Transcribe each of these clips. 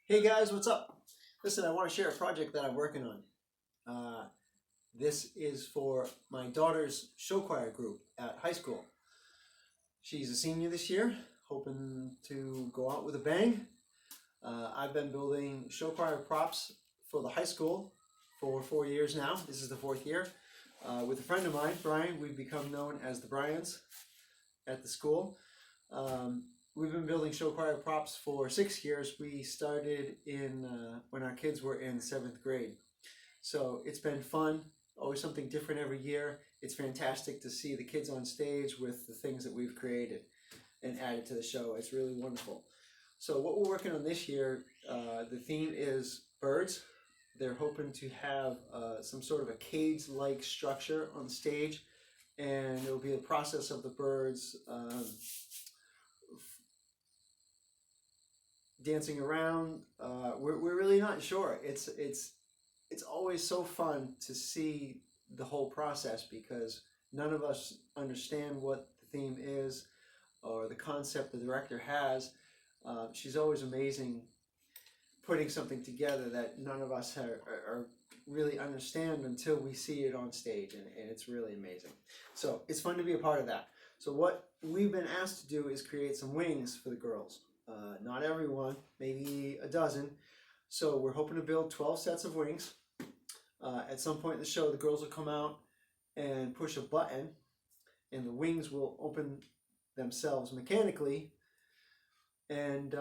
Hey guys, what's up? Listen, I want to share a project that I'm working on. This is for my daughter's show choir group at high school. She's a senior this year, hoping to go out with a bang. I've been building show choir props for the high school for 4 years now. This is the fourth year. With a friend of mine, Brian, we've become known as the Bryans at the school. We've been building show choir props for 6 years. We started in when our kids were in 7th grade. So it's been fun, always something different every year. It's fantastic to see the kids on stage with the things that we've created and added to the show. It's really wonderful. So what we're working on this year, the theme is birds. They're hoping to have some sort of a cage-like structure on stage, and it'll be the process of the birds dancing around. We're really not sure. It's always so fun to see the whole process because none of us understand what the theme is or the concept the director has. She's always amazing putting something together that none of us are really understand until we see it on stage, and it's really amazing. So it's fun to be a part of that. So what we've been asked to do is create some wings for the girls. Not everyone, maybe a dozen. So we're hoping to build 12 sets of wings. At some point in the show, the girls will come out and push a button, and the wings will open themselves mechanically, and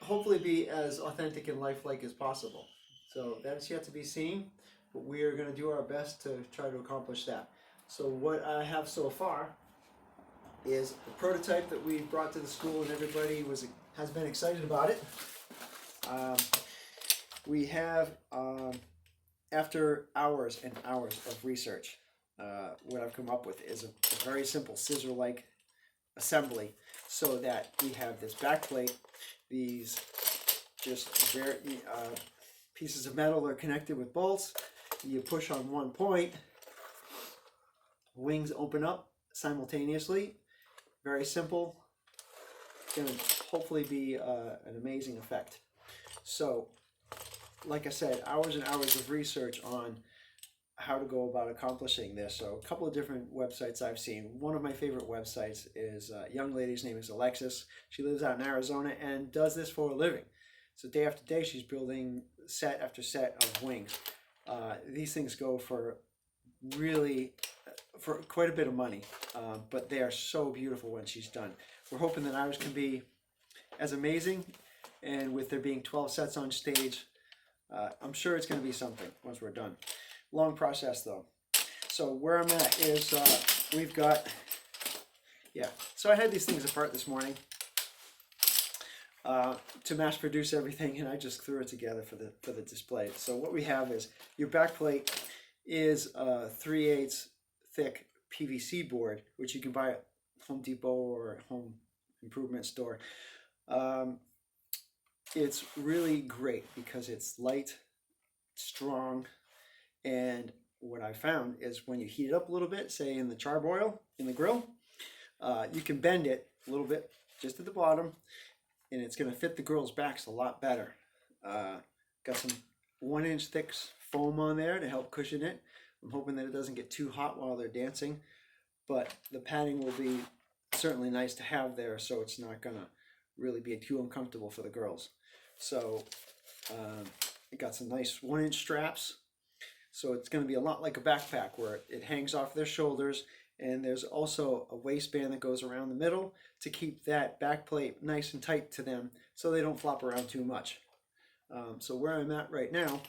hopefully be as authentic and lifelike as possible. So that's yet to be seen, but we are going to do our best to try to accomplish that. So what I have so far is a prototype that we brought to the school, and everybody has been excited about it. We have, after hours and hours of research, what I've come up with is a very simple scissor-like assembly, so that we have this backplate. These just very pieces of metal are connected with bolts. You push on one point, wings open up simultaneously. Very simple. It's going to hopefully be an amazing effect. So, like I said, hours and hours of research on how to go about accomplishing this. So a couple of different websites I've seen. One of my favorite websites is a young lady's name is Alexis. She lives out in Arizona and does this for a living. So day after day she's building set after set of wings. These things go for quite a bit of money, but they are so beautiful when she's done. We're hoping that ours can be as amazing, and with there being 12 sets on stage, I'm sure it's going to be something once we're done. Long process though. So where I'm at is we've got, so I had these things apart this morning to mass produce everything, and I just threw it together for the display. So what we have is your backplate is a 3/8 thick PVC board, which you can buy at Home Depot or Home Improvement store. It's really great because it's light, strong, and what I found is when you heat it up a little bit, say in the charbroil, in the grill, you can bend it a little bit just at the bottom, and it's going to fit the girls' backs a lot better. Got some 1-inch thick foam on there to help cushion it. I'm hoping that it doesn't get too hot while they're dancing, but the padding will be certainly nice to have there, so it's not going to really be too uncomfortable for the girls. So it got some nice 1-inch straps, so it's going to be a lot like a backpack where it hangs off their shoulders, and there's also a waistband that goes around the middle to keep that backplate nice and tight to them so they don't flop around too much. So where I'm at right now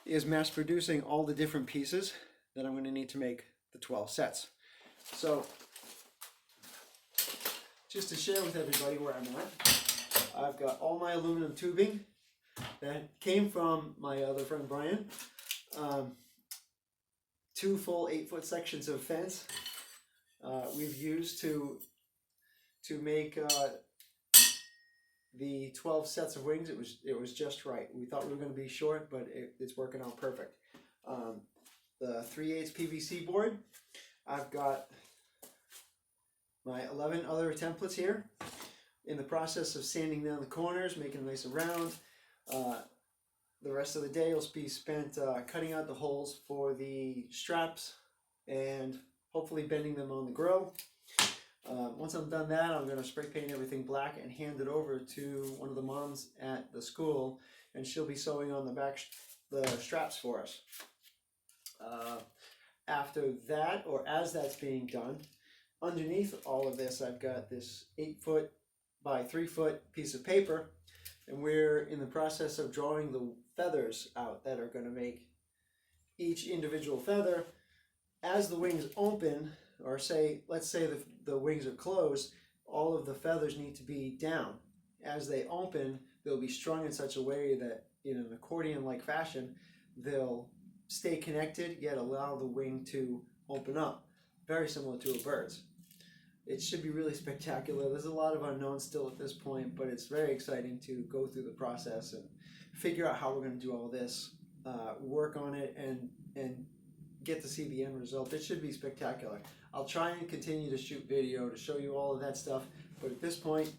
is mass producing all the different pieces that I'm going to need to make the 12 sets. So just to share with everybody where I'm at, I've got all my aluminum tubing that came from my other friend Brian. 2 full 8-foot sections of fence we've used to make the 12 sets of wings. It was just right. We thought we were going to be short, but it's working out perfect. The 3/8 PVC board. I've got my 11 other templates here. in the process of sanding down the corners, making them nice and round. The rest of the day will be spent cutting out the holes for the straps and hopefully bending them on the grill. Once I'm done that, I'm going to spray paint everything black and hand it over to one of the moms at the school, and she'll be sewing on the straps for us. After that, or as that's being done, underneath all of this, I've got this 8-foot by 3-foot piece of paper, and we're in the process of drawing the feathers out that are going to make each individual feather. As the wings open, or let's say the wings are closed, all of the feathers need to be down. As they open, they'll be strung in such a way that in an accordion-like fashion, they'll stay connected, yet allow the wing to open up, very similar to a bird's. It should be really spectacular. There's a lot of unknowns still at this point, but it's very exciting to go through the process and figure out how we're going to do all this, work on it, and get to see the end result. It should be spectacular. I'll try and continue to shoot video to show you all of that stuff, but at this point,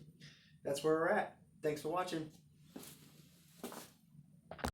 that's where we're at. Thanks for watching.